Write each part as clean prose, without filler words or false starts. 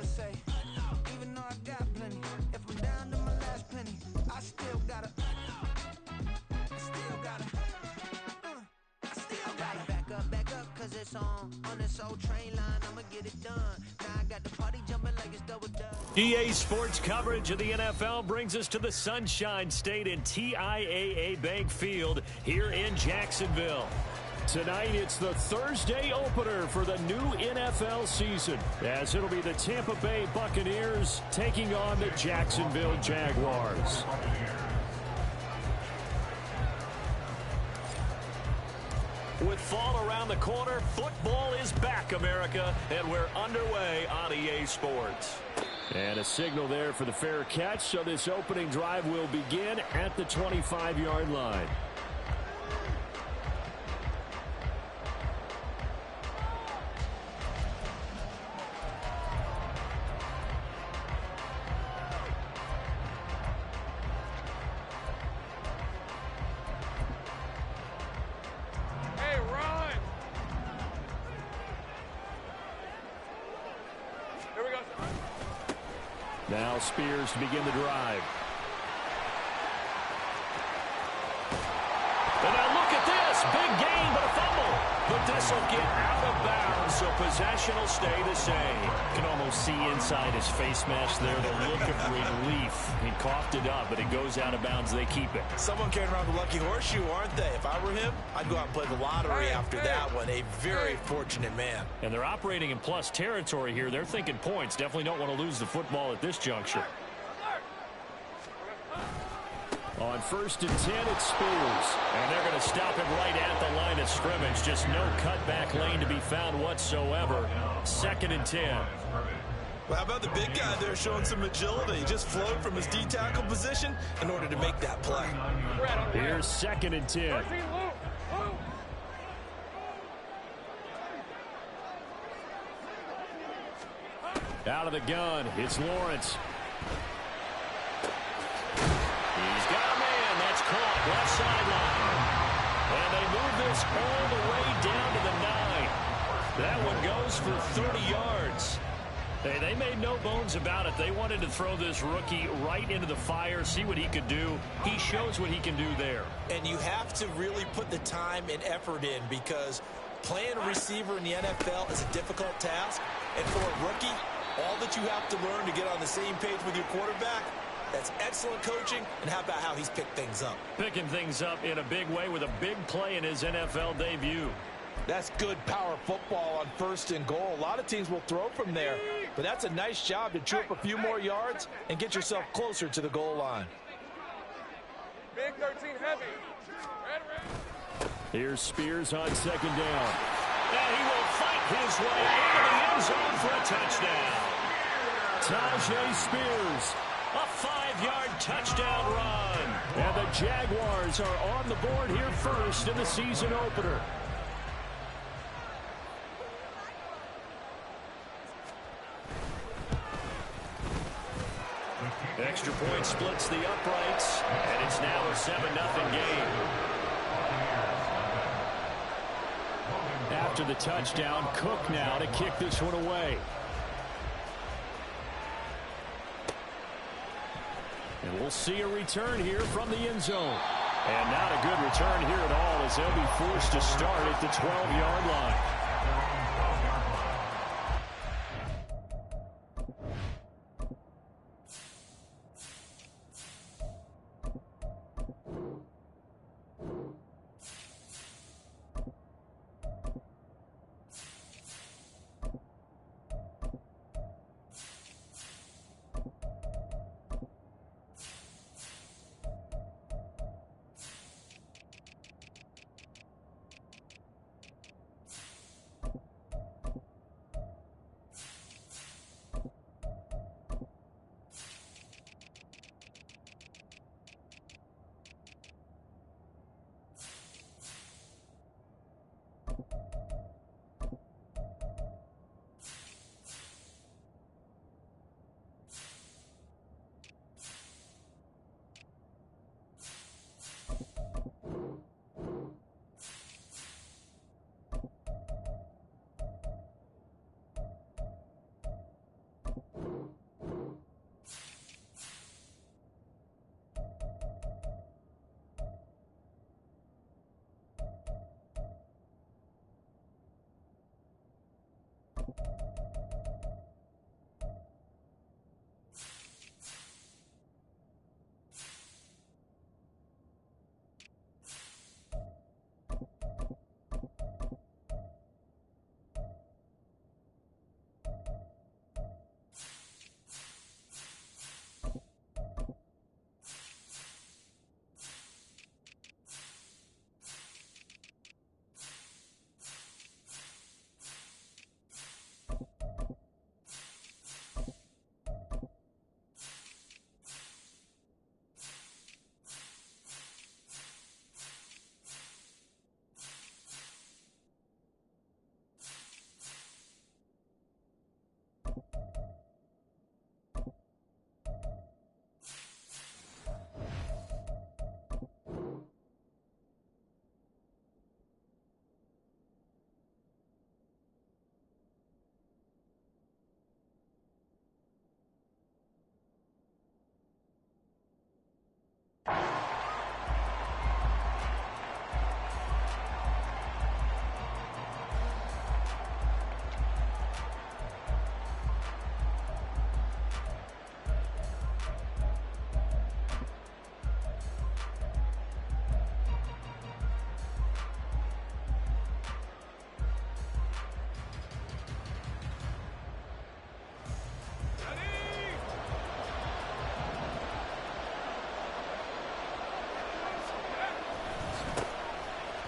wanna say, even though I got plenty, if I'm down to my last penny, I still gotta back up, cause it's on this old train line, I'ma get it done. Now I got the party jumping like it's double done. EA Sports coverage of the NFL brings us to the Sunshine State in TIAA Bank Field here in Jacksonville. Tonight, it's the Thursday opener for the new NFL season, as it'll be the Tampa Bay Buccaneers taking on the Jacksonville Jaguars. With fall around the corner, football is back, America, and we're underway on EA Sports. And a signal there for the fair catch, so this opening drive will begin at the 25-yard line. Now Spears to begin the drive. And now look at this. Big gain, but a fumble. But this will get out of bounds, so possession will stay the same. You can almost see inside his face mask there the look of relief. He coughed it up, but it goes out of bounds. They keep it. Someone carrying around the lucky horseshoe, aren't they? If I were him, I'd go out and play the lottery after that one. A very fortunate man. And they're operating in plus territory here. They're thinking points. Definitely don't want to lose the football at this juncture. On 1st and 10, it's Spears. And they're going to stop him right at the line of scrimmage. Just no cutback lane to be found whatsoever. 2nd and 10. Well, how about the big guy there showing some agility? He just flowed from his D-tackle position in order to make that play. Here's 2nd and 10. Out of the gun, it's Lawrence. He's got a man. That's caught. Left sideline. And they move this all the way down to the 9. That one goes for 30 yards. Hey, they made no bones about it. They wanted to throw this rookie right into the fire, see what he could do. He shows what he can do there. And you have to really put the time and effort in, because playing a receiver in the NFL is a difficult task. And for a rookie, all that you have to learn to get on the same page with your quarterback, that's excellent coaching. And how about how he's picked things up? Picking things up in a big way with a big play in his NFL debut. That's good power football on 1st and goal. A lot of teams will throw from there, but that's a nice job to chew up a few more yards and get yourself closer to the goal line. Big 13 heavy. Here's Spears on 2nd down. And he will fight his way into the end zone for a touchdown. Tajay Spears, a 5-yard touchdown run. And the Jaguars are on the board here first in the season opener. Extra point splits the uprights, and it's now a 7-0 game. After the touchdown, Cook now to kick this one away. And we'll see a return here from the end zone. And not a good return here at all, as they'll be forced to start at the 12-yard line.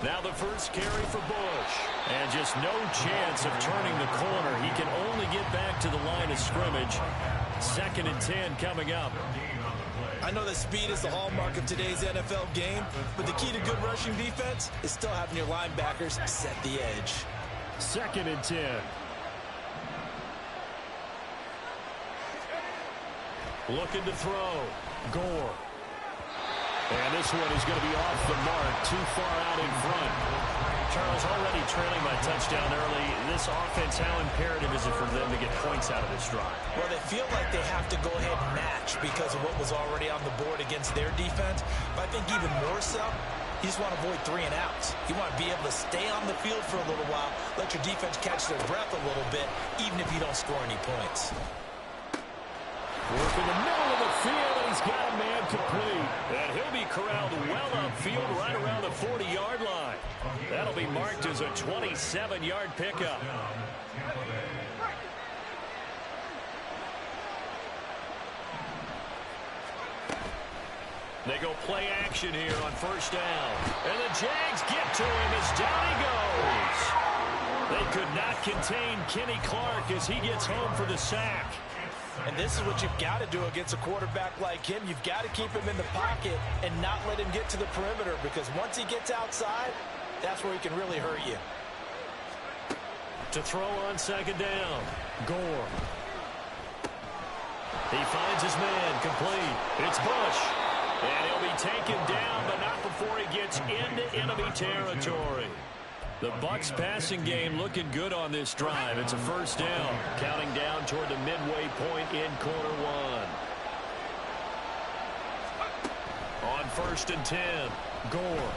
Now the first carry for Bush. And just no chance of turning the corner. He can only get back to the line of scrimmage. 2nd and 10 coming up. I know that speed is the hallmark of today's NFL game, but the key to good rushing defense is still having your linebackers set the edge. 2nd and 10. Looking to throw. Gore. And this one is going to be off the mark, too far out in front. Charles, already trailing by touchdown early. This offense, how imperative is it for them to get points out of this drive? Well, they feel like they have to go ahead and match because of what was already on the board against their defense. But I think even more so, you just want to avoid 3 and outs. You want to be able to stay on the field for a little while, let your defense catch their breath a little bit, even if you don't score any points. Work in the middle of the field, and he's got a man complete. And he'll be corralled well upfield right around the 40-yard line. That'll be marked as a 27-yard pickup. They go play action here on first down. And the Jags get to him as down he goes. They could not contain Kenny Clark as he gets home for the sack. And this is what you've got to do against a quarterback like him. You've got to keep him in the pocket and not let him get to the perimeter, because once he gets outside, that's where he can really hurt you. To throw on 2nd down. Gore. He finds his man complete. It's Bush. And he'll be taken down, but not before he gets into enemy territory. The Bucs passing game looking good on this drive. It's a first down, counting down toward the midway point in quarter 1. On 1st and 10, Gore.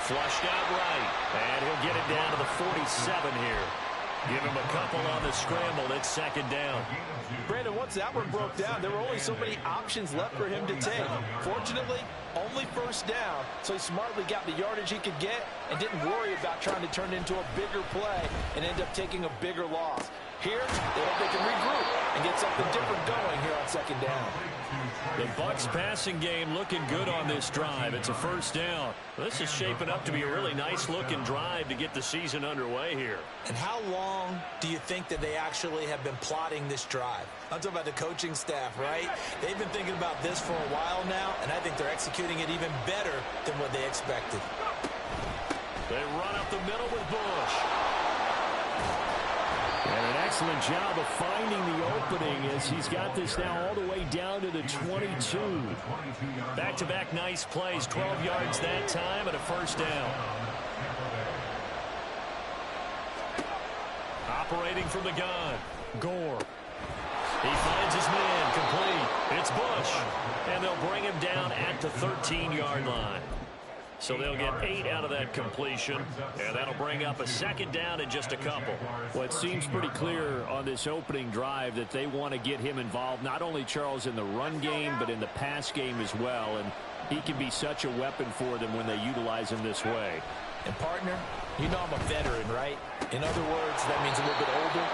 Flushed out right, and he'll get it down to the 47 here. Give him a couple on the scramble. It's 2nd down. Brandon, once that one broke down, there were only so many options left for him to take. Fortunately, only first down, so he smartly got the yardage he could get and didn't worry about trying to turn it into a bigger play and end up taking a bigger loss. Here, they hope they can regroup and get something different going here on 2nd down. The Bucs passing game looking good on this drive. It's a first down. This is shaping up to be a really nice-looking drive to get the season underway here. And how long do you think that they actually have been plotting this drive? I'm talking about the coaching staff, right? They've been thinking about this for a while now, and I think they're executing it even better than what they expected. They run up the middle with Bush. And an excellent job of finding the opening as he's got this now all the way down to the 22. Back-to-back nice plays, 12 yards that time and a first down. Operating from the gun, Gore. He finds his man complete. It's Bush. And they'll bring him down at the 13-yard line. So they'll get 8 out of that completion, and that'll bring up a 2nd down in just a couple. Well, it seems pretty clear on this opening drive that they want to get him involved, not only, Charles, in the run game, but in the pass game as well. And he can be such a weapon for them when they utilize him this way. And, partner, you know I'm a veteran, right? In other words, that means a little bit older.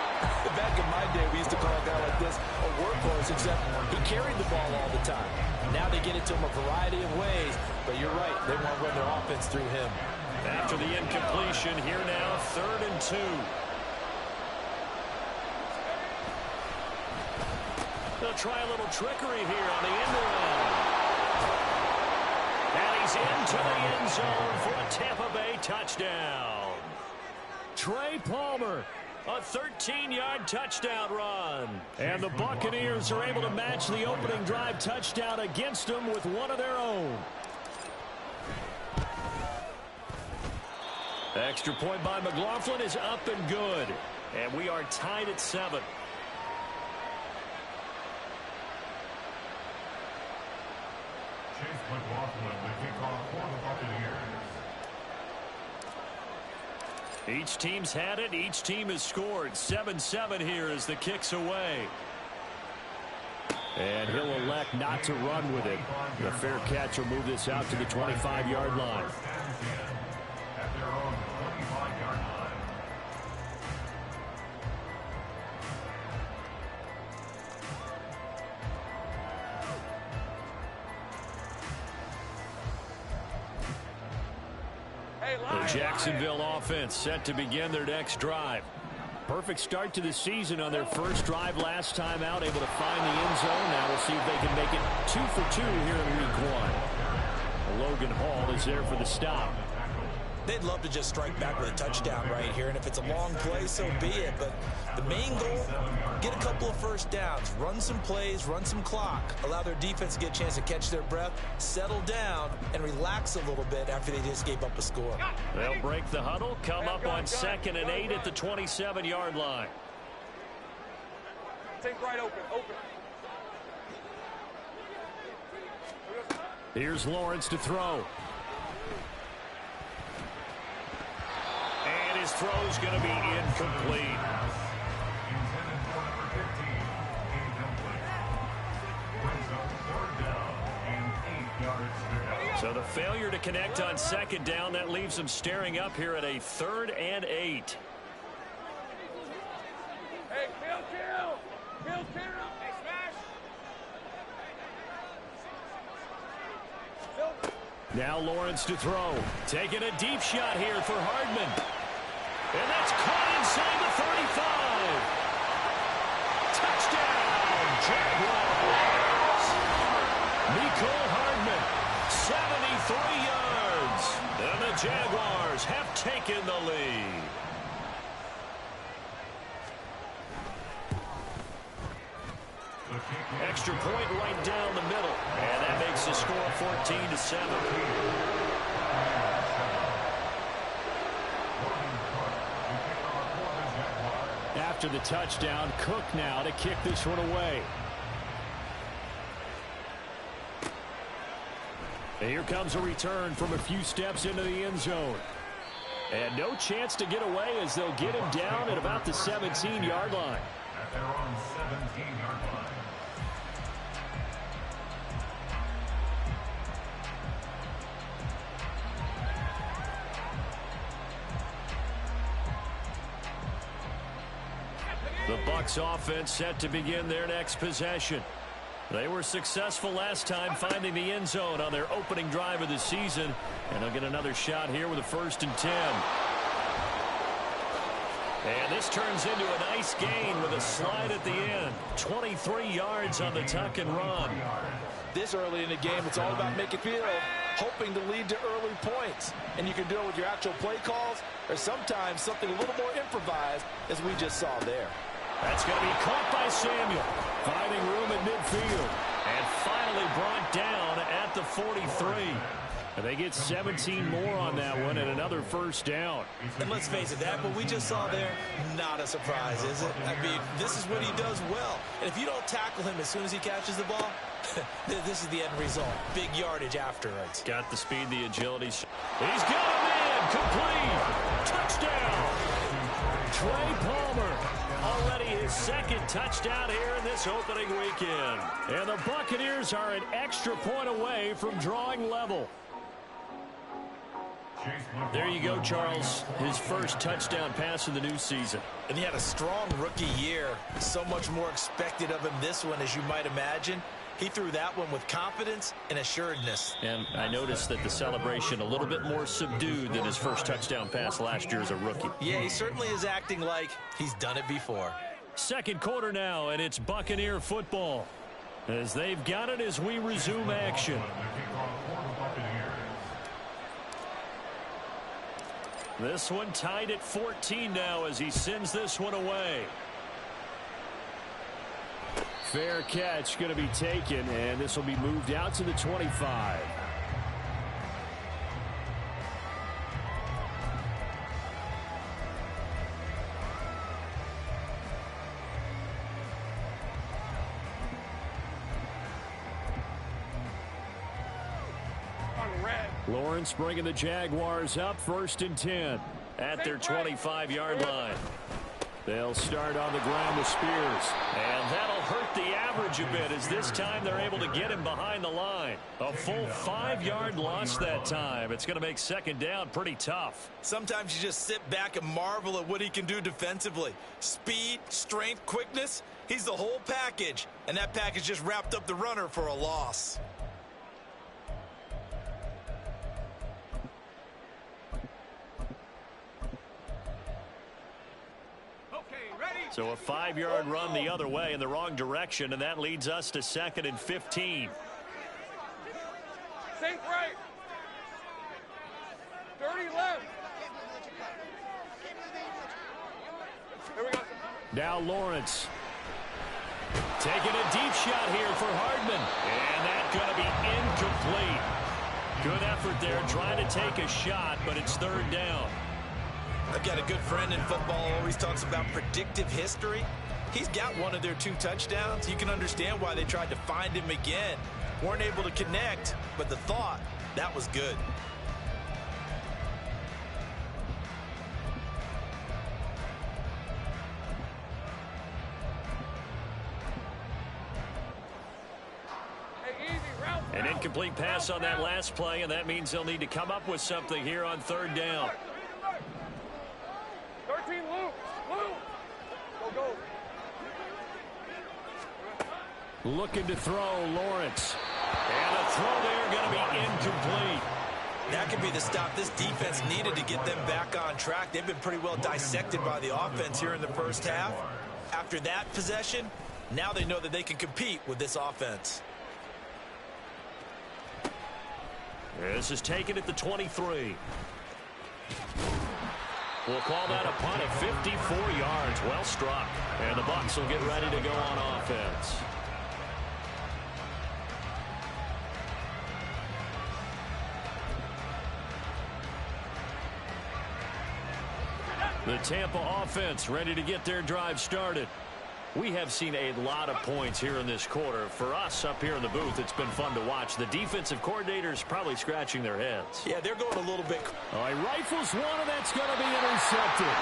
Back in my day, we used to call a guy like this a workhorse, except he carried the ball all the time. Now they get it to him a variety of ways, but you're right, they want to run their offense through him. After the incompletion, here now, 3rd and 2. They'll try a little trickery here on the end around. And he's into the end zone for a Tampa Bay touchdown. Trey Palmer, a 13-yard touchdown run. And the Buccaneers are able to match the opening drive touchdown against them with one of their own. Extra point by McLaughlin is up and good. And we are tied at 7. Each team's had it. Each team has scored. 7-7 here as the kick's away. And he'll elect not to run with it. The fair catch will move this out to the 25-yard line. The Jacksonville offense set to begin their next drive. Perfect start to the season on their first drive last time out, able to find the end zone. Now we'll see if they can make it 2 for 2 here in week 1. Logan Hall is there for the stop. They'd love to just strike back with a touchdown right here, and if it's a long play, so be it. But the main goal, get a couple of first downs, run some plays, run some clock, allow their defense to get a chance to catch their breath, settle down, and relax a little bit after they just gave up a score. They'll break the huddle, come up on 2nd and 8 at the 27-yard line. Take right open. Here's Lawrence to throw. And his throw's going to be incomplete. So the failure to connect on 2nd down, that leaves them staring up here at a 3rd and 8. Hey, kill. Hey, smash. Now Lawrence to throw. Taking a deep shot here for Hardman. And that's caught inside the 35. Touchdown, Jaguars. Nicole Hardman, 73 yards. And the Jaguars have taken the lead. Extra point right down the middle. And that makes the score 14-7. After the touchdown, Cook now to kick this one away. And here comes a return from a few steps into the end zone. And no chance to get away as they'll get him down at about the 17-yard line. At their own 17-yard line. The Bucs offense set to begin their next possession. They were successful last time finding the end zone on their opening drive of the season. And they'll get another shot here with a 1st and 10. And this turns into a nice gain with a slide at the end. 23 yards on the tuck and run. This early in the game, it's all about making field, hoping to lead to early points. And you can do it with your actual play calls or sometimes something a little more improvised, as we just saw there. That's going to be caught by Samuel. Finding room at midfield. And finally brought down at the 43. And they get 17 more on that one and another 1st down. And let's face it, that what we just saw there, not a surprise, is it? I mean, this is what he does well. And if you don't tackle him as soon as he catches the ball, this is the end result. Big yardage afterwards. Got the speed, the agility. He's got a man. Complete. Touchdown. Trey Palmer. Already his 2nd touchdown here in this opening weekend. And the Buccaneers are an extra point away from drawing level. There you go, Charles. His first touchdown pass of the new season. And he had a strong rookie year. So much more expected of him this one, as you might imagine. He threw that one with confidence and assuredness. And I noticed that the celebration a little bit more subdued than his first touchdown pass last year as a rookie. Yeah, he certainly is acting like he's done it before. 2nd quarter now, and it's Buccaneer football. As they've got it as we resume action. This one tied at 14 now as he sends this one away. Fair catch going to be taken, and this will be moved out to the 25. Lawrence bringing the Jaguars up 1st and 10 at their 25-yard line. They'll start on the ground with Spears. And that'll hurt the average a bit as this time they're able to get him behind the line. A full 5-yard loss that time. It's going to make 2nd down pretty tough. Sometimes you just sit back and marvel at what he can do defensively. Speed, strength, quickness. He's the whole package. And that package just wrapped up the runner for a loss. So a 5-yard run the other way in the wrong direction, and that leads us to 2nd and 15. Safe right. 30 left. Here we go. Now Lawrence. Taking a deep shot here for Hardman. And that's going to be incomplete. Good effort there trying to take a shot, but it's 3rd down. I've got a good friend in football, always talks about predictive history. He's got one of their 2 touchdowns. You can understand why they tried to find him again. Weren't able to connect, but the thought, that was good. An incomplete pass on that last play, and that means they'll need to come up with something here on 3rd down. 13 loop. Go. Looking to throw, Lawrence. And a throw there going to be incomplete. That could be the stop this defense needed to get them back on track. They've been pretty well dissected by the offense here in the first half. After that possession, now they know that they can compete with this offense. This is taken at the 23. We'll call that a punt of 54 yards. Well struck. And the Bucs will get ready to go on offense. The Tampa offense ready to get their drive started. We have seen a lot of points here in this quarter. For us up here in the booth, it's been fun to watch. The defensive coordinators probably scratching their heads. Yeah, they're going a little bit. Oh, he rifles one, and that's going to be intercepted.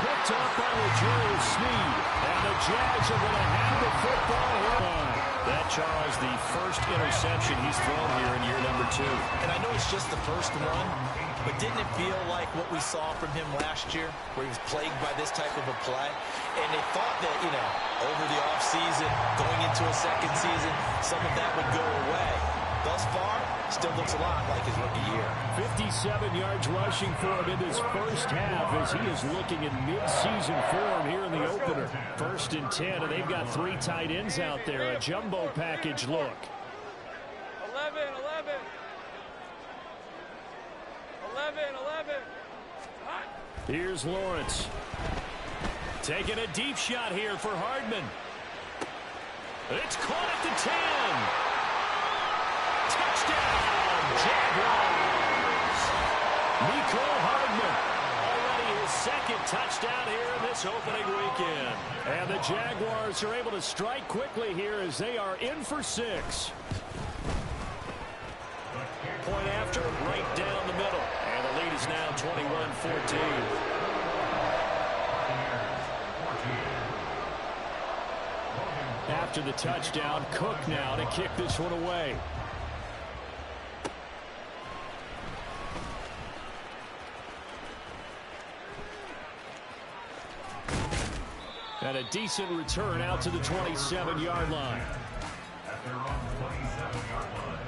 Picked up by L'Jarius Sneed. And the Jags are going to have the football here. That, Charles, the first interception he's thrown here in year number 2. And I know it's just the first one, but didn't it feel like what we saw from him last year, where he was plagued by this type of a play? And they thought that, over the offseason, going into a second season, some of that would go away. Thus far, still looks a lot like his rookie year. 57 yards rushing for him in this first half as he is looking in mid-season form here in the opener. 1st and 10, and they've got 3 tight ends out there. A jumbo package look. 11. 11. Hot. Here's Lawrence. Taking a deep shot here for Hardman. It's caught at the 10. Touchdown, Jaguars. Mecole Hardman, already his 2nd touchdown here in this opening weekend. And the Jaguars are able to strike quickly here as they are in for 6. Point after, right down the middle. And the lead is now 21-14. After the touchdown, Cook now to kick this one away. And a decent return out to the 27-yard line. At their own 27-yard line.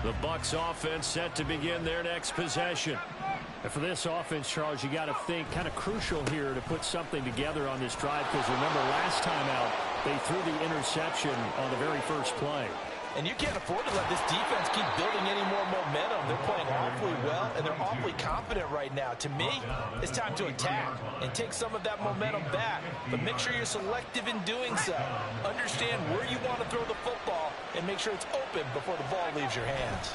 The Bucs offense set to begin their next possession. And for this offense, Charles, you got to think kind of crucial here to put something together on this drive, because remember last time out they threw the interception on the very first play. And you can't afford to let this defense keep building any more momentum. They're playing awfully well, and they're awfully confident right now. To me, it's time to attack and take some of that momentum back. But make sure you're selective in doing so. Understand where you want to throw the football and make sure it's open before the ball leaves your hands.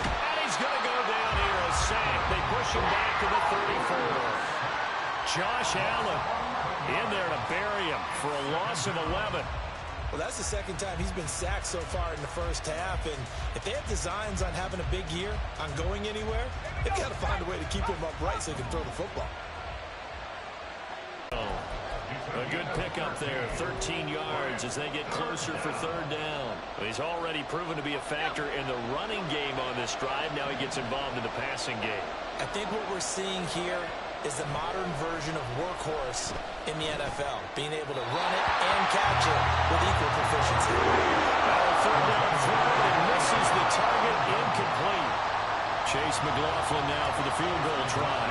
And he's going to go down here, a sack. They push him back to the 34. Josh Allen in there to bury him for a loss of 11. Well, that's the 2nd time he's been sacked so far in the first half. And if they have designs on having a big year, on going anywhere, they've got to find a way to keep him upright so he can throw the football. A good pickup there, 13 yards as they get closer for 3rd down. He's already proven to be a factor in the running game on this drive. Now he gets involved in the passing game. I think what we're seeing here is the modern version of workhorse in the NFL, being able to run it and catch it with equal proficiency. Third down throw, and misses the target, incomplete. Chase McLaughlin now for the field goal try.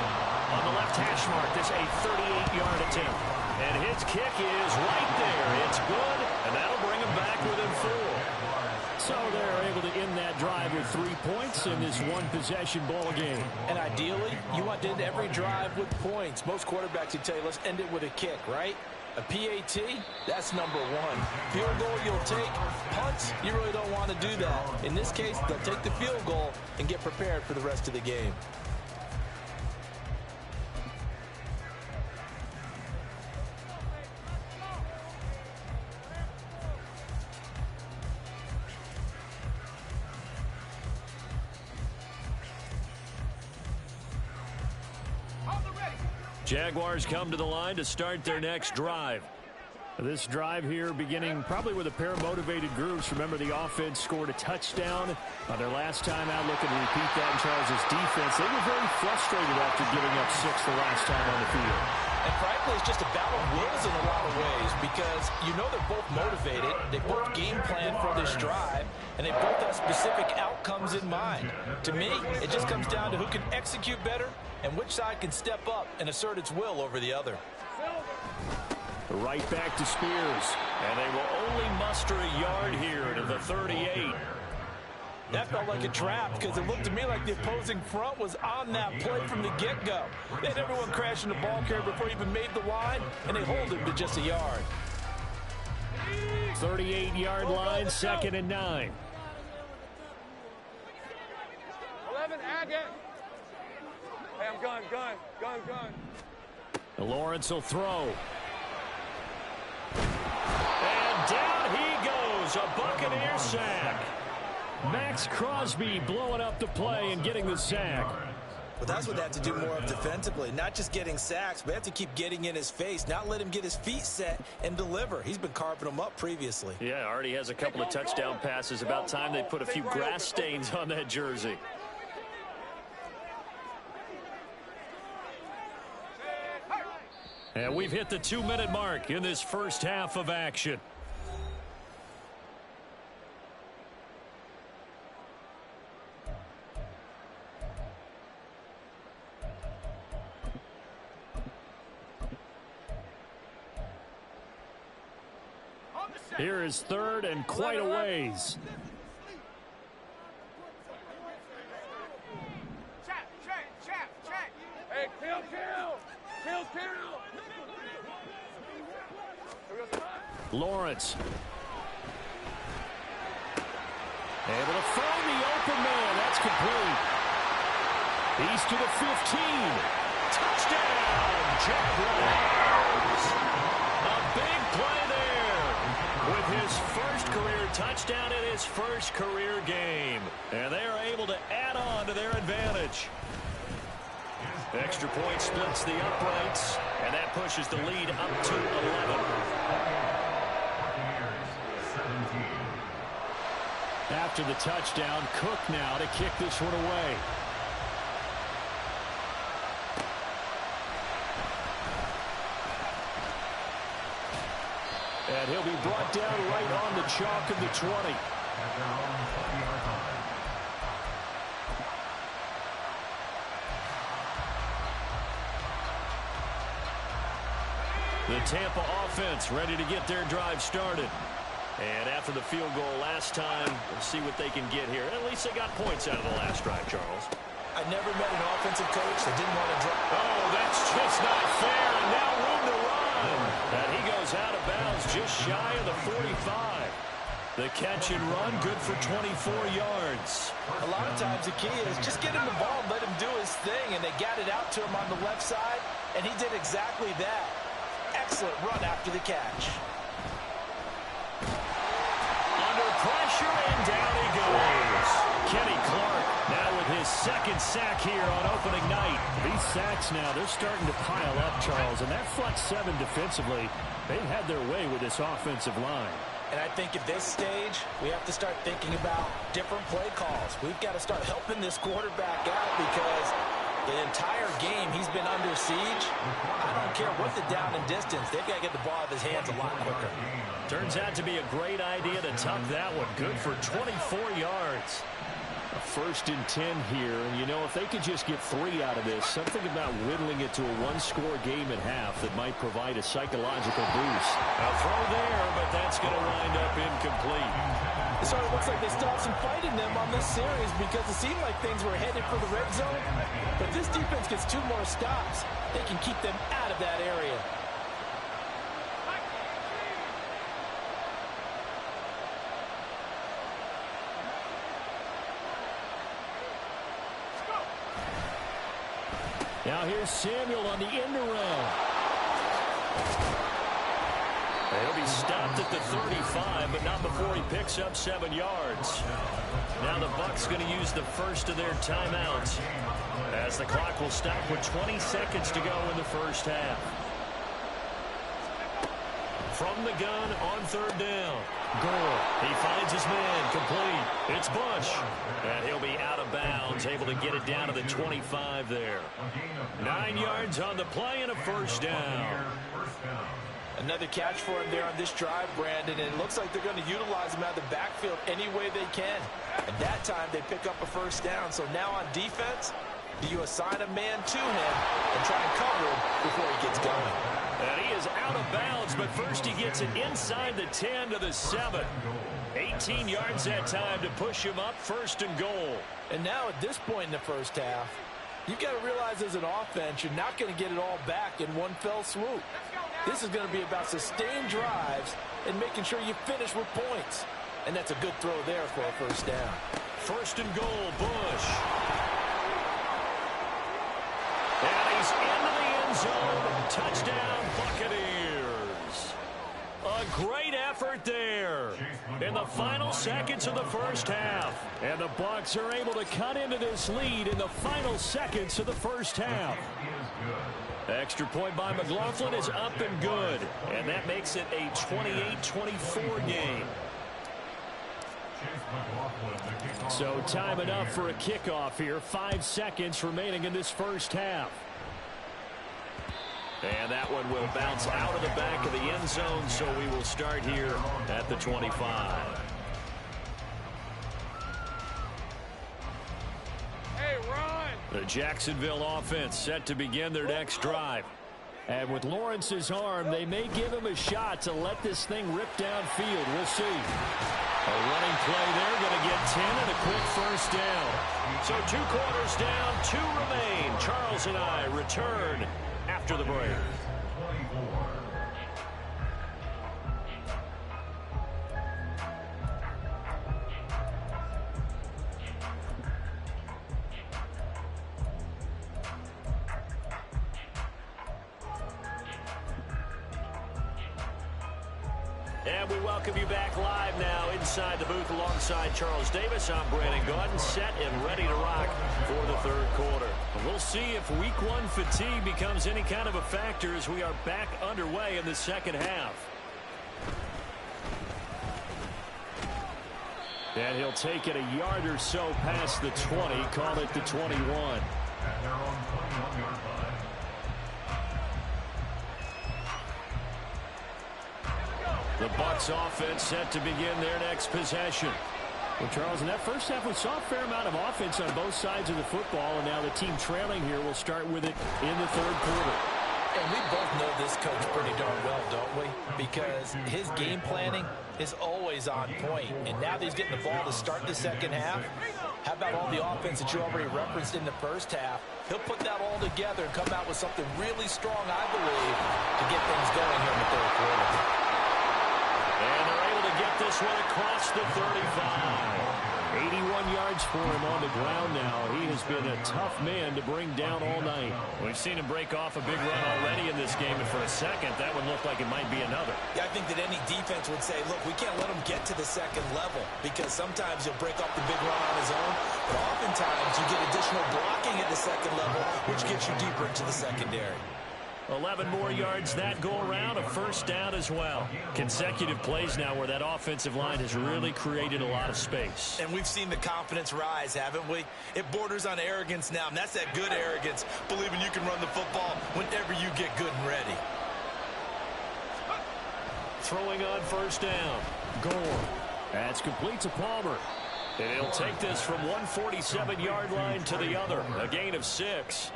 On the left hash mark, this a 38-yard attempt. And his kick is right there. It's good, and that'll bring him back within 4. So they're able to end that drive with 3 points in this one-possession ball game. And ideally, you want to end every drive with points. Most quarterbacks would tell you, let's end it with a kick, right? A PAT, that's number 1. Field goal you'll take. Punts, you really don't want to do that. In this case, they'll take the field goal and get prepared for the rest of the game. Jaguars come to the line to start their next drive. This drive here beginning probably with a pair of motivated groups. Remember, the offense scored a touchdown their last time out. Looking to repeat that in Charles' defense. They were very frustrated after giving up 6 the last time on the field. And frankly, it's just a battle of wills in a lot of ways because you know they're both motivated. They both game plan for this drive, and they both have specific outcomes in mind. To me, it just comes down to who can execute better and which side can step up and assert its will over the other. Right back to Spears, and they will only muster a yard here to the 38. That felt like a trap because it looked to me like the opposing front was on that play from the get-go. They had everyone crashing the ball carrier before he even made the line, and they hold him to just a yard. 38-yard line, 2nd and 9. 11, Agate. Hey, I'm gun. Lawrence will throw. And down he goes, a Buccaneer sack. Max Crosby blowing up the play and getting the sack. But that's what they have to do more of defensively, not just getting sacks, but they have to keep getting in his face, not let him get his feet set and deliver. He's been carving them up previously. Yeah, already has a couple of touchdown passes. About time they put a few grass stains on that jersey. And we've hit the 2-minute mark in this first half of action. Here is 3rd and quite a ways. Hey, kill. Lawrence. Able to find the open man. That's complete. He's to the 15. Touchdown, Jaguars. A big play there with his first career touchdown in his first career game. And they are able to add on to their advantage. Extra point splits the uprights, and that pushes the lead up to 11. After the touchdown, Cook now to kick this one away. And he'll be brought down right on the chalk of the 20. The Tampa offense ready to get their drive started. And after the field goal last time, we'll see what they can get here. At least they got points out of the last drive, Charles. I never met an offensive coach that didn't want to drop. Oh, that's just not fair. And now room to run. And he goes out of bounds just shy of the 45. The catch and run, good for 24 yards. A lot of times the key is just get him the ball and let him do his thing, and they got it out to him on the left side, and he did exactly that. Excellent run after the catch. Under pressure, and down he goes. Kenny Clark now with his second sack here on opening night. These sacks now, they're starting to pile up, Charles, and that front 7 defensively, they've had their way with this offensive line. And I think at this stage, we have to start thinking about different play calls. We've got to start helping this quarterback out because The entire game he's been under siege. I don't care what the down and distance. They've got to get the ball out of his hands a lot quicker. Turns out to be a great idea to tuck that one. Good for 24 yards. A 1st and 10 here, and you know, if they could just get 3 out of this, something about whittling it to a one-score game at half that might provide a psychological boost. A throw there, but that's going to wind up incomplete. So it looks like they still have some fight in them on this series because it seemed like things were headed for the red zone. But this defense gets 2 more stops. They can keep them out of that area. Now here's Samuel on the end around. He'll be stopped at the 35, but not before he picks up 7 yards. Now the Bucs going to use the first of their timeouts as the clock will stop with 20 seconds to go in the first half. From the gun on 3rd down. Gore. He finds his man. Complete. It's Bush. And he'll be out of bounds, able to get it down to the 25 there. 9 yards on the play and a 1st down. Another catch for him there on this drive, Brandon, and it looks like they're going to utilize him out of the backfield any way they can. And that time they pick up a 1st down. So now on defense, do you assign a man to him and try and cover him before he gets going? And he is out of bounds, but first he gets it inside the 10 to the 7. 18 yards that time to push him up, 1st and goal. And now at this point in the first half, you've got to realize as an offense, you're not going to get it all back in one fell swoop. This is going to be about sustained drives and making sure you finish with points. And that's a good throw there for a 1st down. 1st and goal, Bush. And he's into the end zone. Touchdown, Buccaneers. A great effort there in the final seconds of the first half. And the Bucs are able to cut into this lead in the final seconds of the first half. Extra point by McLaughlin is up and good. And that makes it a 28-24 game. So time enough for a kickoff here. 5 seconds remaining in this first half. And that one will bounce out of the back of the end zone, so we will start here at the 25. Hey, run! The Jacksonville offense set to begin their next drive. And with Lawrence's arm, they may give him a shot to let this thing rip downfield. We'll see. A running play there, going to get 10 and a quick 1st down. So 2 quarters down, 2 remain. Charles and I return after the break. And we welcome you back live now inside the booth alongside Charles Davis. I'm Brandon Gaudin, set and ready to rock for the 3rd quarter. And we'll see if week 1 fatigue becomes any kind of a factor as we are back underway in the second half. And he'll take it a yard or so past the 20, call it the 21. At their own 21-yard line. The Bucs offense set to begin their next possession. Well, Charles, in that first half, we saw a fair amount of offense on both sides of the football, and now the team trailing here will start with it in the 3rd quarter. And we both know this coach pretty darn well, don't we? Because his game planning is always on point. And now that he's getting the ball to start the second half, how about all the offense that you already referenced in the first half? He'll put that all together and come out with something really strong, I believe, to get things going here in the 3rd quarter. And they're able to get this one across the 35. 81 yards for him on the ground now. He has been a tough man to bring down all night. We've seen him break off a big run already in this game, and for a second, that one looked like it might be another. Yeah, I think that any defense would say, look, we can't let him get to the 2nd level because sometimes he'll break off the big run on his own, but oftentimes you get additional blocking at the 2nd level, which gets you deeper into the secondary. 11 more yards that go around, a first down as well. Consecutive plays now where that offensive line has really created a lot of space. And we've seen the confidence rise, haven't we? It borders on arrogance now, and that's that good arrogance, believing you can run the football whenever you get good and ready. Throwing on first down. Gore. That's complete to Palmer. And he'll take this from 147-yard line to the other. A gain of 6.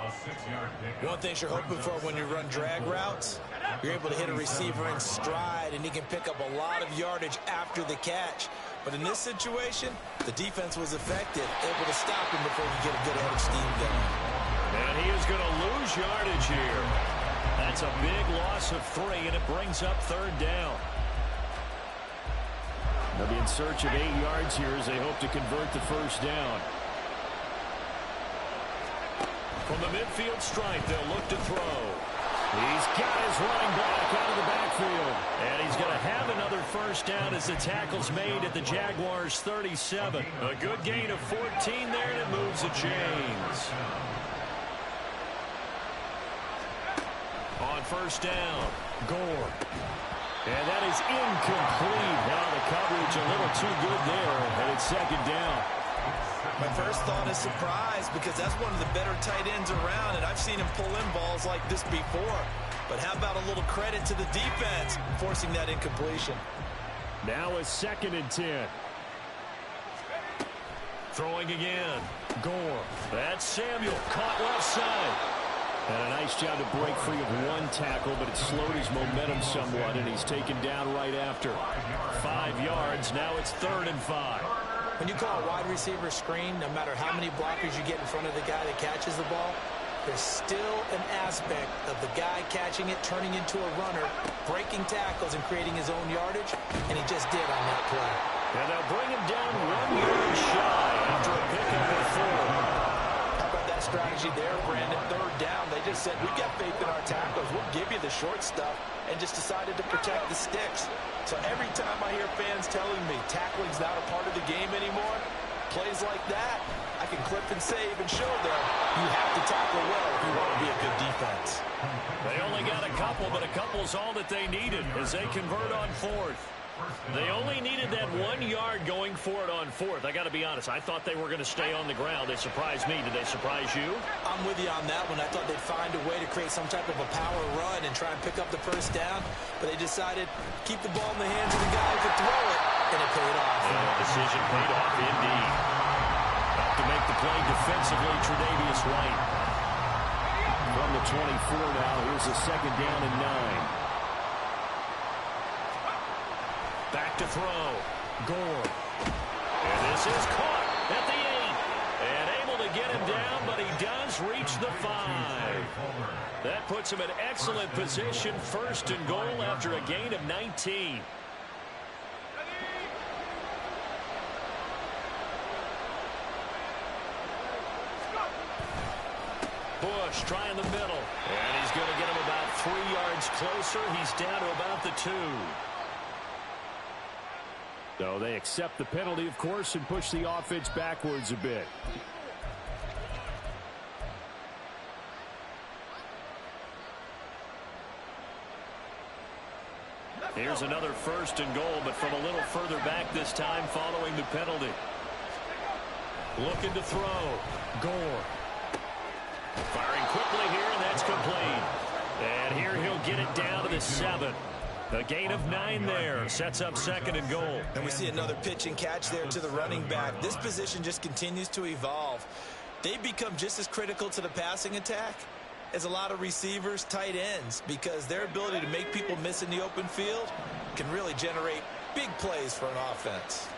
One thing you're hoping for when you run drag routes, you're able to hit a receiver in stride, and he can pick up a lot of yardage after the catch. But in this situation, the defense was effective, able to stop him before he get a good head of steam going. And he is going to lose yardage here. That's a big loss of 3, and it brings up third down. They'll be in search of 8 yards here as they hope to convert the first down. From the midfield stripe, they'll look to throw. He's got his running back out of the backfield. And he's going to have another first down as the tackle's made at the Jaguars' 37. A good gain of 14 there, and it moves the chains. On first down, Gore. And that is incomplete. Now the coverage a little too good there, and it's second down. My first thought is surprise, because that's one of the better tight ends around, and I've seen him pull in balls like this before. But how about a little credit to the defense forcing that incompletion? Now a 2nd and 10. Throwing again. Gore. That's Samuel. Caught left side. And a nice job to break free of one tackle, but it slowed his momentum somewhat, and he's taken down right after. 5 yards. Now it's 3rd and 5. When you call a wide receiver screen, no matter how many blockers you get in front of the guy that catches the ball, there's still an aspect of the guy catching it, turning into a runner, breaking tackles and creating his own yardage, and he just did on that play. And they'll bring him down 1 yard shy after a pickup of 4. How about that strategy there, Brandon? 3rd down. They just said, we got faith in our tackles. We'll give you the short stuff, and just decided to protect the sticks. So every time I hear fans telling me tackling's not a part of the game anymore, plays like that, I can clip and save and show them you have to tackle well if you want to be a good defense. They only got a couple, but a couple's all that they needed as they convert on 4th. They only needed that 1 yard going for it on 4th. I got to be honest, I thought they were going to stay on the ground. They surprised me. Did they surprise you? I'm with you on that one. I thought they'd find a way to create some type of a power run and try and pick up the first down, but they decided to keep the ball in the hands of the guy who could throw it, and it paid off. And the decision paid off indeed. Up to make the play defensively, Tre'Davious White. From the 24 now, here's a 2nd down and 9. Back to throw. Gore. And this is caught at the 8. And able to get him down, but he does reach the 5. That puts him in excellent position, 1st and goal after a gain of 19. Bush trying the middle. And he's going to get him about 3 yards closer. He's down to about the 2. So they accept the penalty, of course, and push the offense backwards a bit. Here's another 1st and goal, but from a little further back this time following the penalty. Looking to throw. Gore. Firing quickly here, and that's complete. And here he'll get it down to the 7. A gain of 9 there. Sets up 2nd and goal. And we see another pitch and catch there to the running back. This position just continues to evolve. They become just as critical to the passing attack as a lot of receivers, tight ends, because their ability to make people miss in the open field can really generate big plays for an offense.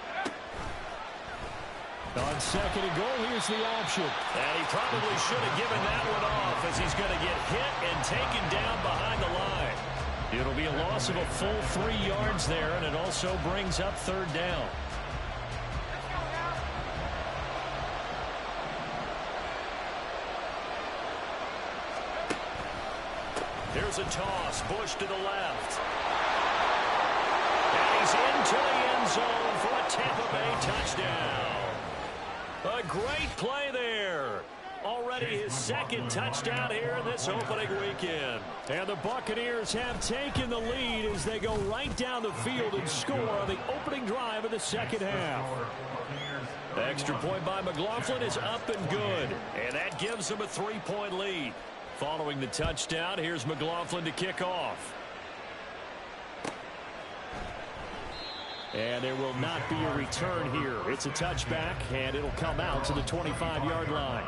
On 2nd and goal, here's the option. And he probably should have given that one off as he's going to get hit and taken down behind the line. It'll be a loss of a full 3 yards there, and it also brings up 3rd down. Here's a toss. Bush to the left. And he's into the end zone for a Tampa Bay touchdown. A great play there. Already his second touchdown here in this opening weekend. And the Buccaneers have taken the lead as they go right down the field and score on the opening drive of the second half. The extra point by McLaughlin is up and good. And that gives them a 3-point lead. Following the touchdown, here's McLaughlin to kick off. And there will not be a return here. It's a touchback, and it'll come out to the 25-yard line.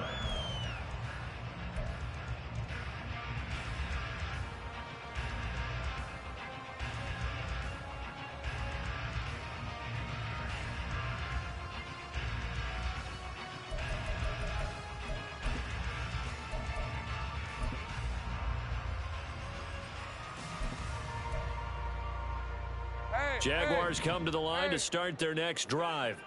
Jaguars come to the line to start their next drive.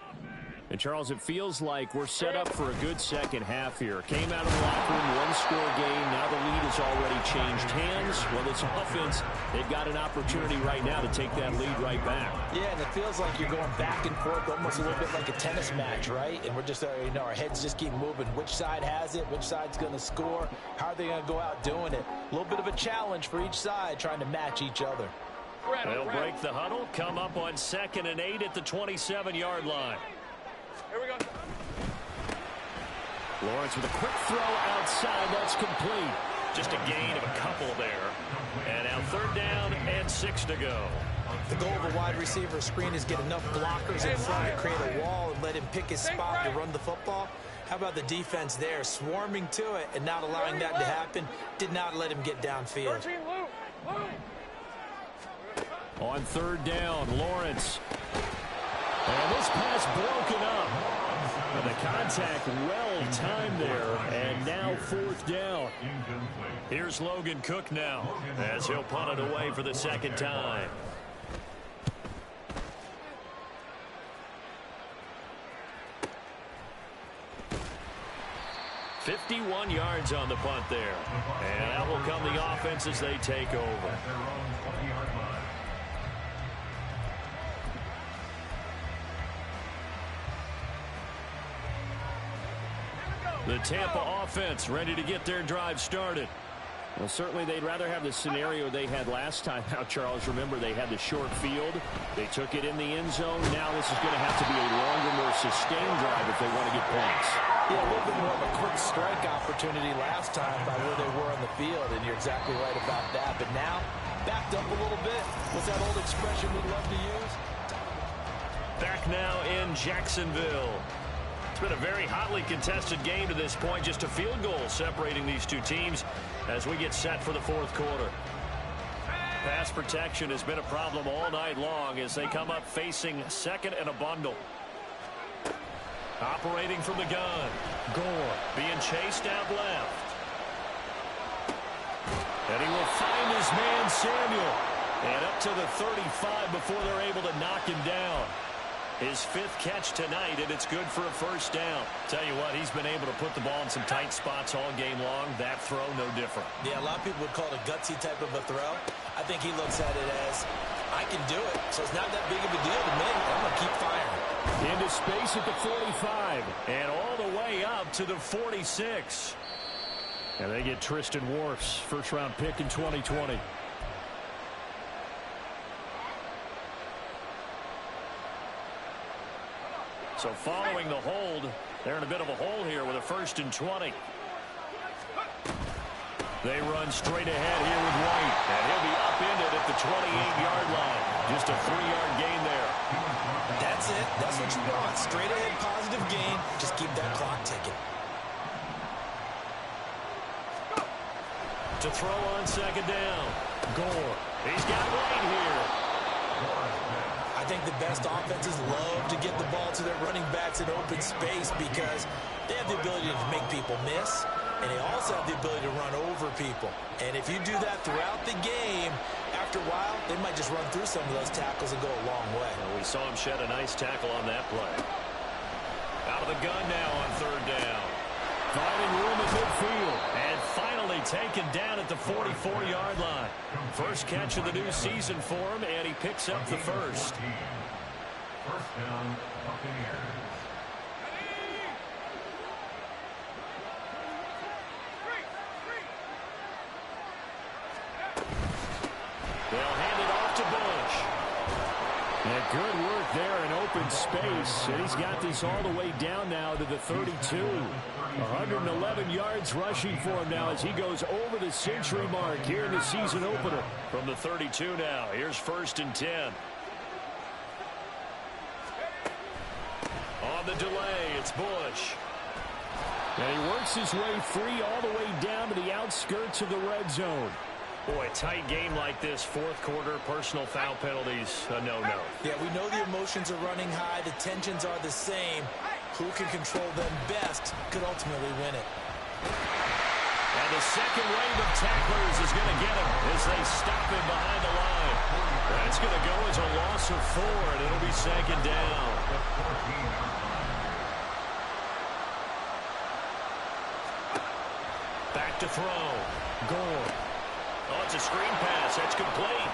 And, Charles, it feels like we're set up for a good second half here. Came out of the locker room, one-score game. Now the lead has already changed hands. Well, this offense, they've got an opportunity right now to take that lead right back. Yeah, and it feels like you're going back and forth, almost a little bit like a tennis match, right? And we're just, our heads just keep moving. Which side has it? Which side's going to score? How are they going to go out doing it? A little bit of a challenge for each side, trying to match each other. They'll break the huddle, come up on 2nd and 8 at the 27-yard line. Here we go. Lawrence with a quick throw outside. That's complete. Just a gain of a couple there. And now 3rd down and 6 to go. The goal of a wide receiver screen is get enough blockers in front to create a wall and let him pick his spot to run the football. How about the defense there, swarming to it and not allowing that to happen? Did not let him get downfield. 13, Luke. On 3rd down, Lawrence. And this pass broken up. And the contact well timed there. And now 4th down. Here's Logan Cook now as he'll punt it away for the 2nd time. 51 yards on the punt there. And out will come the offense as they take over. The Tampa offense ready to get their drive started. Well, certainly they'd rather have the scenario they had last time out, Charles. Remember, they had the short field. They took it in the end zone. Now this is going to have to be a longer, more sustained drive if they want to get points. Yeah, a little bit more of a quick strike opportunity last time by where they were on the field, and you're exactly right about that. But now, backed up a little bit. What's that old expression we love to use? Back now in Jacksonville. It's been a very hotly contested game to this point. Just a field goal separating these two teams as we get set for the 4th quarter. Pass protection has been a problem all night long as they come up facing 2nd and a bundle. Operating from the gun. Gore being chased out left. And he will find his man Samuel. And up to the 35 before they're able to knock him down. His 5th catch tonight, and it's good for a 1st down. Tell you what, he's been able to put the ball in some tight spots all game long. That throw, no different. Yeah, a lot of people would call it a gutsy type of a throw. I think he looks at it as, I can do it, so it's not that big of a deal to me. I'm going to keep firing. Into space at the 45, and all the way up to the 46. And they get Tristan Wirfs, 1st-round pick in 2020. So following the hold, they're in a bit of a hole here with a 1st and 20. They run straight ahead here with White, and he'll be upended at the 28-yard line. Just a 3-yard gain there. That's it. That's what you want. Straight ahead, positive gain. Just keep that clock ticking. To throw on 2nd down. Gore. He's got White here. I think the best offenses love to get the ball to their running backs in open space because they have the ability to make people miss, and they also have the ability to run over people. And if you do that throughout the game, after a while, they might just run through some of those tackles and go a long way. Well, we saw him shed a nice tackle on that play. Out of the gun now on 3rd down. Finding room at midfield. And finally taken down at the 44-yard line. 1st catch of the new season for him, and he picks up the 1st. 1st down, Buccaneers. They'll hand it off to Bush. And good work there in open space. And he's got this all the way down now to the 32. 111 yards rushing for him now as he goes over the century mark here in the season opener. From the 32 now, here's 1st and 10. On the delay, it's Bush. And he works his way free all the way down to the outskirts of the red zone. Boy, tight game like this, fourth quarter, personal foul penalties, a no-no. Yeah, we know the emotions are running high. The tensions are the same. Who can control them best could ultimately win it. And the second wave of tacklers is going to get him as they stop him behind the line. That's going to go as a loss of 4, and it'll be 2nd down. Back to throw. Goal. Oh, it's a screen pass. That's complete.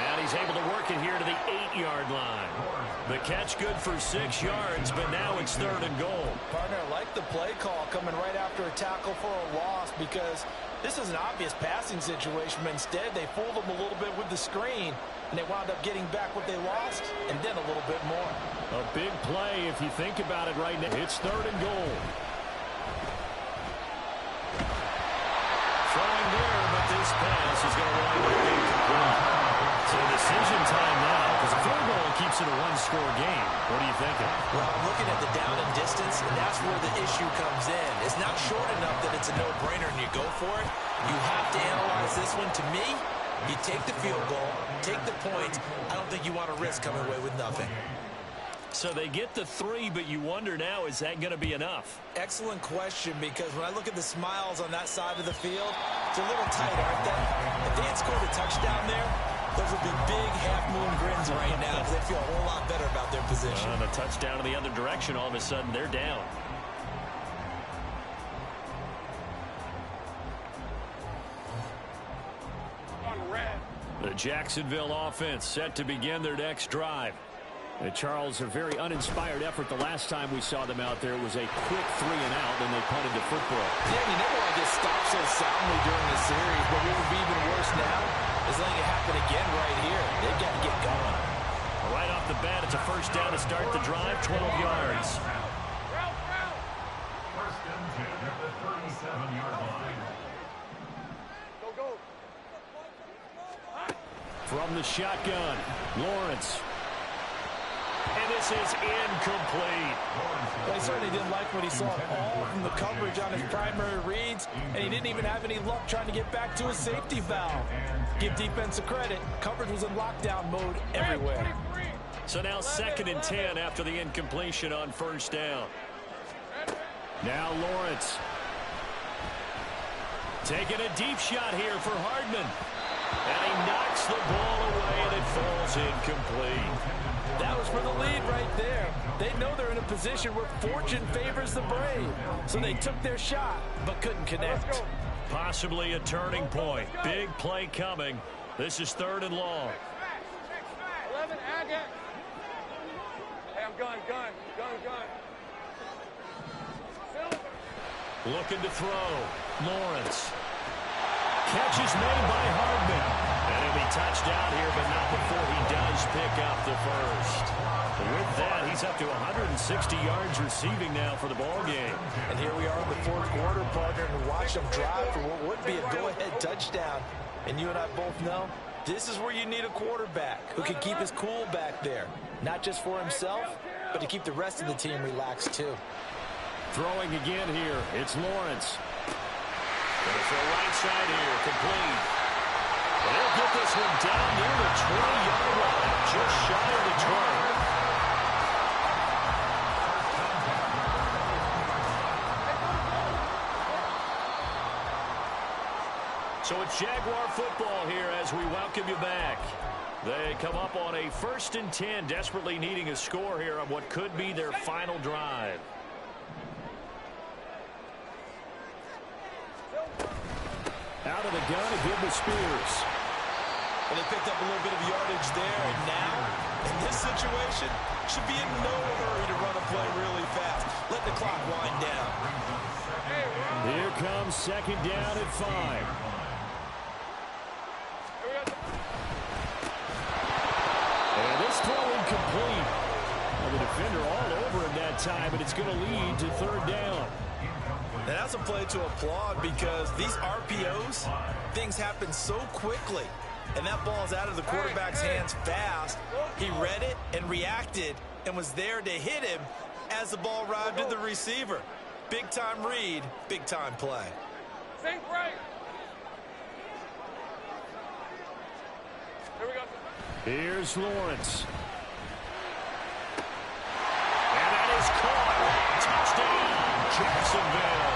And he's able to work it here to the 8-yard line. The catch good for 6 yards, but now it's 3rd and goal. Partner, I like the play call coming right after a tackle for a loss because this is an obvious passing situation, but instead they fooled them a little bit with the screen, and they wound up getting back what they lost and then a little bit more. A big play if you think about it right now. It's 3rd and goal. Throwing there, but this pass is going to wind up being complete. So decision time now, because a field goal keeps it a one-score game. What are you thinking? Well, I'm looking at the down and distance, and that's where the issue comes in. It's not short enough that it's a no-brainer and you go for it. You have to analyze this one. To me, you take the field goal, take the points. I don't think you want to risk coming away with nothing. So they get the 3, but you wonder now, is that going to be enough? Excellent question, because when I look at the smiles on that side of the field, it's a little tight, aren't they? If they had scored a touchdown there, those would be big half-moon grins right now because they feel a whole lot better about their position. And a touchdown in the other direction, all of a sudden they're down. The Jacksonville offense set to begin their next drive. Charles, a very uninspired effort the last time we saw them out there. It was a quick 3 and out, and they punted the football. Yeah, you never want to get stopped so soundly during the series, but what would be even worse now is letting it happen again right here. They've got to get going. Right off the bat, it's a 1st down to start the drive, 12 yards. 1st and 10 at the 37-yard line. Go. From the shotgun, Lawrence. And this is incomplete. Well, he certainly didn't like what he saw all from the coverage on his primary reads, and he didn't even have any luck trying to get back to his safety valve. Give defense a credit. Coverage was in lockdown mode everywhere. So now 2nd and 10 after the incompletion on 1st down. Now Lawrence. Taking a deep shot here for Hardman. And he knocks the ball away, and it falls incomplete. That was for the lead right there. They know they're in a position where fortune favors the brave. So they took their shot, but couldn't connect. Possibly a turning point. Big play coming. This is 3rd and long. 11, Agate. Hey, I'm gun. Looking to throw. Lawrence. Catch is made by Hardman. And he'll be touchdown here, but not before he does pick up the 1st. With that, he's up to 160 yards receiving now for the ball game. And here we are in the 4th quarter, partner, and watch them drive for what would be a go-ahead touchdown. And you and I both know this is where you need a quarterback who can keep his cool back there. Not just for himself, but to keep the rest of the team relaxed too. Throwing again here, it's Lawrence. There's the right side here, complete. And they'll get this one down near the 20-yard line, just shy of the 20. So it's Jaguar football here as we welcome you back. They come up on a 1st and 10, desperately needing a score here on what could be their final drive. Out of the gun, a give to Spears. Well, they picked up a little bit of yardage there, and now, in this situation, should be in no hurry to run a play really fast. Let the clock wind down. Here comes 2nd down at 5. defender all over him that time, and it's going to lead to third down. And that's a play to applaud because these RPOs, things happen so quickly. And that ball's out of the quarterback's hands fast. He read it and reacted and was there to hit him as the ball arrived at the receiver. Big-time read, big-time play. Think right. Here we go. Here's Lawrence. And that is caught. Touchdown, Jacksonville.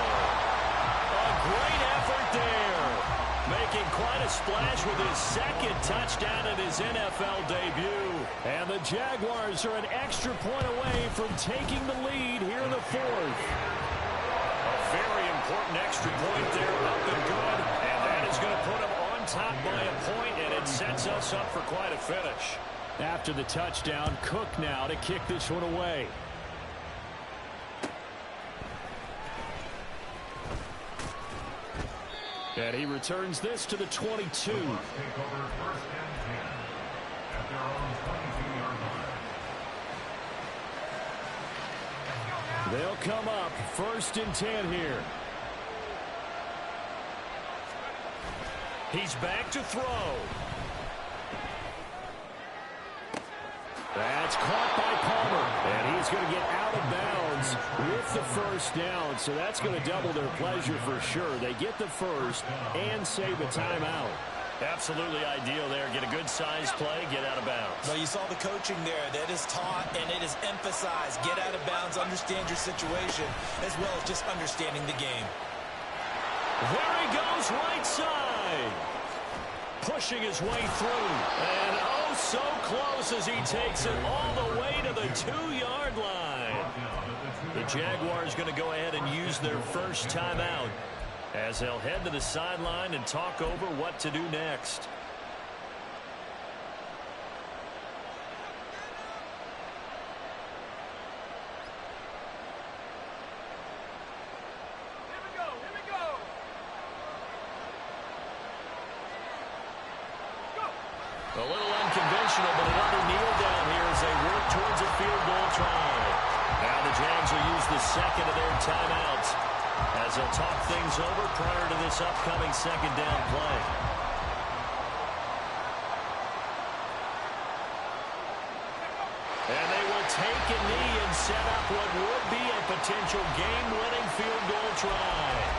A great effort there. Making quite a splash with his second touchdown in his NFL debut. And the Jaguars are an extra point away from taking the lead here in the fourth. A very important extra point there, up and good. And that is going to put him on top by a point, and it sets us up for quite a finish. After the touchdown, Cook now to kick this one away. And he returns this to the 22. Take over first and 10 at their own 22-yard line. They'll come up first and 10 here. He's back to throw. That's caught by Palmer. And he's going to get out of bounds with the first down. So that's going to double their pleasure for sure. They get the first and save a timeout. Absolutely ideal there. Get a good size play, get out of bounds. Well, you saw the coaching there. That is taught and it is emphasized. Get out of bounds, understand your situation, as well as just understanding the game. There he goes, right side. Pushing his way through. And oh, so close as he takes it all the way to the 2-yard line. The Jaguars going to go ahead and use their first timeout as they'll head to the sideline and talk over what to do next. A little unconventional, but another kneel down here as they work towards a field goal try. Now the Jags will use the second of their timeouts as they'll talk things over prior to this upcoming second down play. And they will take a knee and set up what would be a potential game-winning field goal try.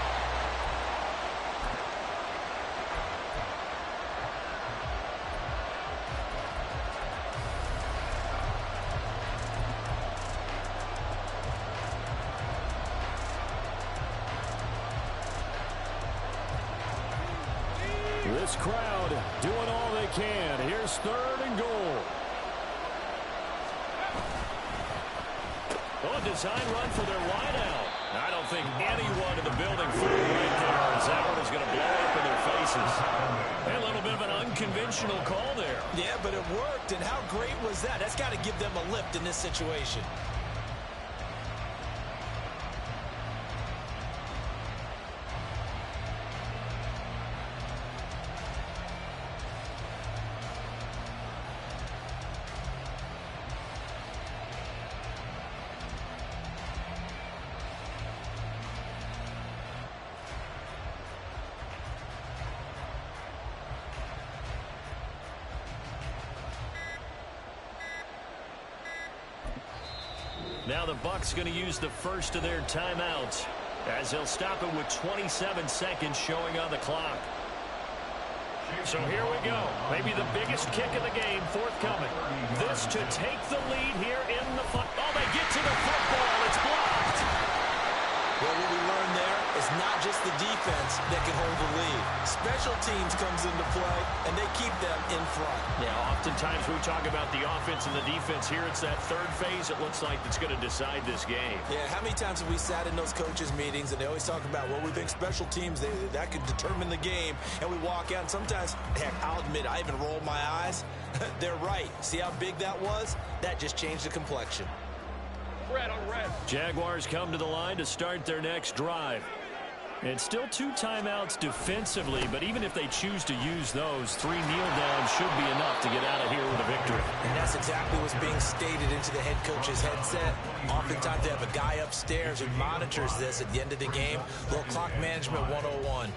This crowd doing all they can. Here's third and goal. Oh, a design run for their wideout. I don't think anyone in the building fooled right there as that one is going to blow up in their faces. A little bit of an unconventional call there. Yeah, but it worked, and how great was that? That's got to give them a lift in this situation. Now the Bucs going to use the first of their timeouts as they'll stop it with 27 seconds showing on the clock. So here we go. Maybe the biggest kick of the game forthcoming. This to take the lead here in the oh, they get to the football. It's blocked. Well, what we learned there is not just the defense that can hold the lead. Special teams comes into play, and they keep them in front. Yeah, oftentimes we talk about the offense and the defense. Here it's that third phase it looks like that's going to decide this game. Yeah, how many times have we sat in those coaches' meetings, and they always talk about, well, we think special teams, that could determine the game, and we walk out, and sometimes, heck, I'll admit, I even roll my eyes. They're right. See how big that was? That just changed the complexion. Red on red. Jaguars come to the line to start their next drive. And still 2 timeouts defensively, but even if they choose to use those, 3 kneel downs should be enough to get out of here with a victory. And that's exactly what's being stated into the head coach's headset. Oftentimes they have a guy upstairs who monitors this at the end of the game. Little clock management 101.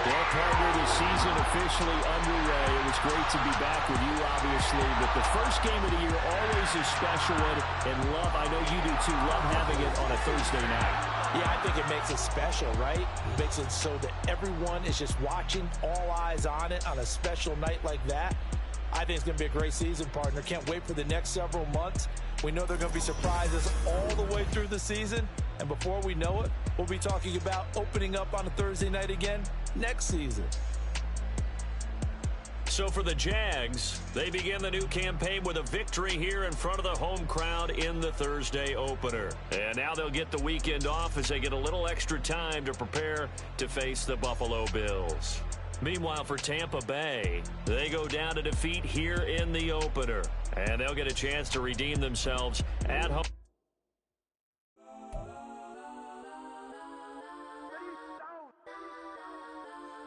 Well, partner, the season officially underway. It was great to be back with you, obviously, but the first game of the year always a special one, and love, I know you do too, love having it on a Thursday night. Yeah, I think it makes it special, right? It makes it so that everyone is just watching, all eyes on it on a special night like that. I think it's going to be a great season, partner. Can't wait for the next several months. We know there are going to be surprises all the way through the season. And before we know it, we'll be talking about opening up on a Thursday night again next season. So for the Jags, they begin the new campaign with a victory here in front of the home crowd in the Thursday opener. And now they'll get the weekend off as they get a little extra time to prepare to face the Buffalo Bills. Meanwhile, for Tampa Bay, they go down to defeat here in the opener. And they'll get a chance to redeem themselves at home.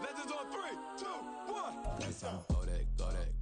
Legends on 3, 2, 1. Kodak, Kodak.